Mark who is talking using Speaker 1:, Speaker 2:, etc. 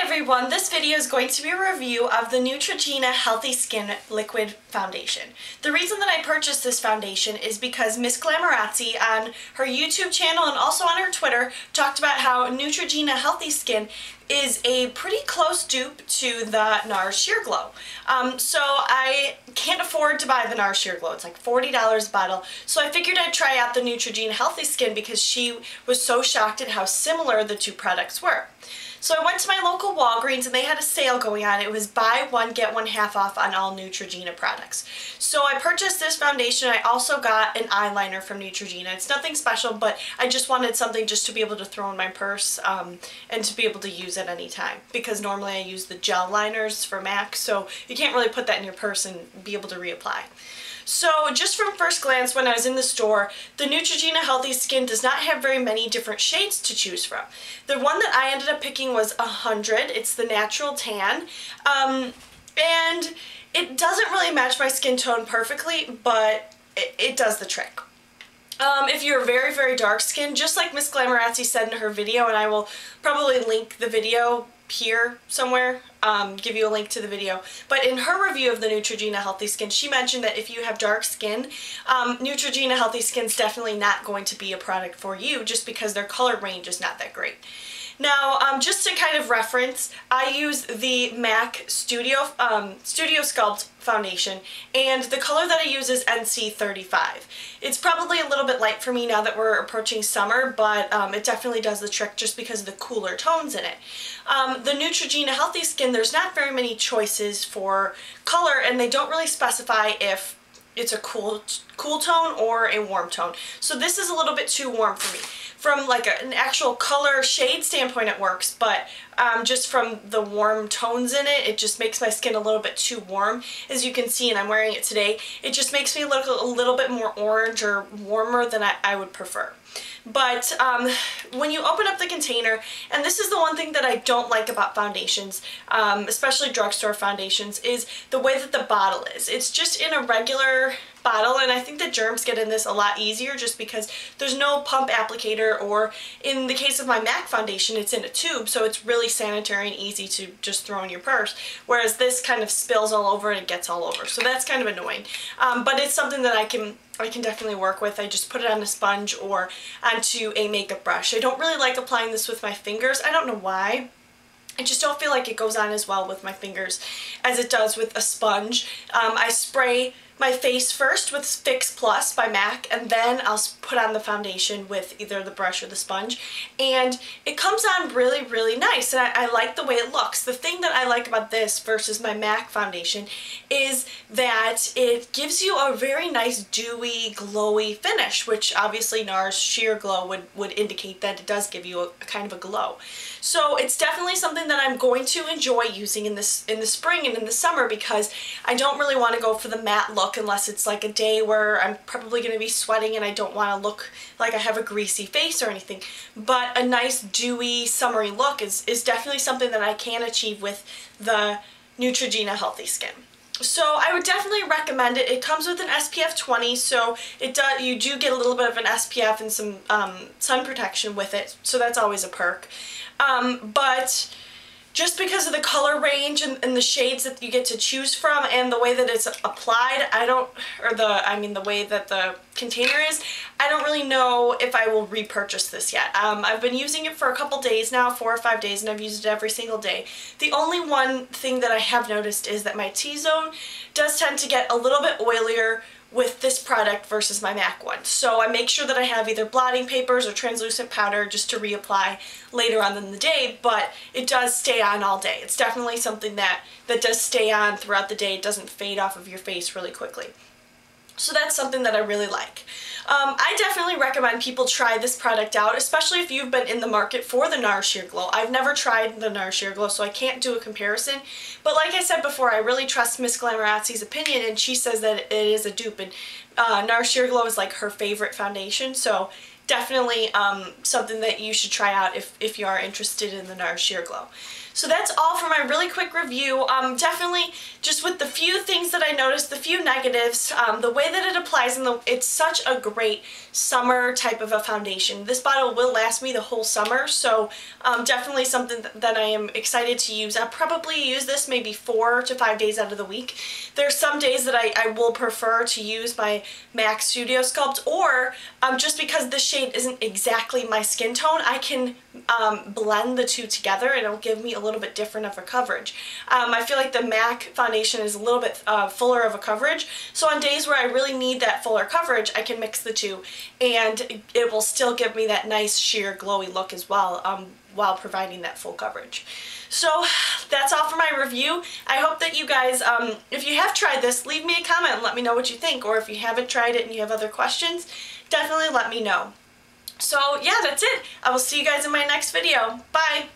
Speaker 1: everyone, this video is going to be a review of the Neutrogena Healthy Skin Liquid Foundation. The reason that I purchased this foundation is because Miss Glamorazzi on her YouTube channel and also on her Twitter talked about how Neutrogena Healthy Skin is a pretty close dupe to the NARS Sheer Glow. So I can't afford to buy the NARS Sheer Glow. It's like $40 a bottle. So I figured I'd try out the Neutrogena Healthy Skin because she was so shocked at how similar the two products were. So I went to my local Walgreens and they had a sale going on. It was buy one, get one half off on all Neutrogena products. So I purchased this foundation. I also got an eyeliner from Neutrogena. It's nothing special, but I just wanted something just to be able to throw in my purse and to be able to use at any time. Because normally I use the gel liners for MAC, so you can't really put that in your purse and be able to reapply. So just from first glance when I was in the store, the Neutrogena Healthy Skin does not have very many different shades to choose from. The one that I ended up picking was 100. It's the natural tan. And it doesn't really match my skin tone perfectly, but it does the trick. If you're very, very dark skinned, just like Miss Glamorazzi said in her video, and I will probably link the video here somewhere, give you a link to the video, but in her review of the Neutrogena Healthy Skin, she mentioned that if you have dark skin, Neutrogena Healthy Skin is definitely not going to be a product for you just because their color range is not that great. Now, just to kind of reference, I use the MAC Studio Sculpt foundation, and the color that I use is NC35. It's probably a little bit light for me now that we're approaching summer, but it definitely does the trick just because of the cooler tones in it. The Neutrogena Healthy Skin, there's not very many choices for color, and they don't really specify if it's a cool tone or a warm tone. So this is a little bit too warm for me. From like an actual color shade standpoint it works, but just from the warm tones in it, it just makes my skin a little bit too warm. As you can see, and I'm wearing it today, it just makes me look a little bit more orange or warmer than I would prefer. But when you open up the container, and this is the one thing that I don't like about foundations, especially drugstore foundations, is the way that the bottle is. It's just in a regular bottle, and I think the germs get in this a lot easier just because there's no pump applicator, or in the case of my MAC foundation, it's in a tube, so it's really sanitary and easy to just throw in your purse, whereas this kind of spills all over and it gets all over, so that's kind of annoying. But it's something that I can definitely work with. I just put it on a sponge or onto a makeup brush. I don't really like applying this with my fingers. I don't know why. I just don't feel like it goes on as well with my fingers as it does with a sponge. I spray my face first with Fix Plus by MAC, and then I'll put on the foundation with either the brush or the sponge, and it comes on really, really nice, and I like the way it looks. The thing that I like about this versus my MAC foundation is that it gives you a very nice dewy, glowy finish, which obviously NARS Sheer Glow would indicate that it does give you a kind of a glow. So it's definitely something that I'm going to enjoy using in the spring and in the summer, because I don't really want to go for the matte look unless it's like a day where I'm probably going to be sweating and I don't want to look like I have a greasy face or anything. But a nice dewy summery look is definitely something that I can achieve with the Neutrogena Healthy Skin. So I would definitely recommend it. It comes with an SPF 20, so you do get a little bit of an SPF and some sun protection with it, so that's always a perk. But just because of the color range and the shades that you get to choose from and the way that it's applied, the way that the container is, I don't really know if I will repurchase this yet. I've been using it for a couple days now, 4 or 5 days, and I've used it every single day. The only one thing that I have noticed is that my T-zone does tend to get a little bit oilier with this product versus my MAC one. So I make sure that I have either blotting papers or translucent powder just to reapply later on in the day, but it does stay on all day. It's definitely something that does stay on throughout the day. It doesn't fade off of your face really quickly. So that's something that I really like. I definitely recommend people try this product out, especially if you've been in the market for the NARS Sheer Glow. I've never tried the NARS Sheer Glow, so I can't do a comparison. But like I said before, I really trust Miss Glamorazzi's opinion, and she says that it is a dupe. And NARS Sheer Glow is like her favorite foundation, so definitely something that you should try out if you are interested in the NARS Sheer Glow. So that's all for my really quick review. Definitely just with the few things that I noticed, the few negatives, the way that it applies, and it's such a great summer type of a foundation. This bottle will last me the whole summer, so definitely something that I am excited to use. I'll probably use this maybe 4 to 5 days out of the week. There's some days that I will prefer to use my MAC Studio Sculpt, or just because this shade isn't exactly my skin tone, I can blend the two together and it'll give me a little bit different of a coverage. I feel like the MAC foundation is a little bit fuller of a coverage, so on days where I really need that fuller coverage, I can mix the two and it will still give me that nice sheer glowy look as well, while providing that full coverage. So that's all for my review. I hope that you guys, if you have tried this, leave me a comment and let me know what you think, or if you haven't tried it and you have other questions, definitely let me know. So yeah, that's it. I will see you guys in my next video. Bye!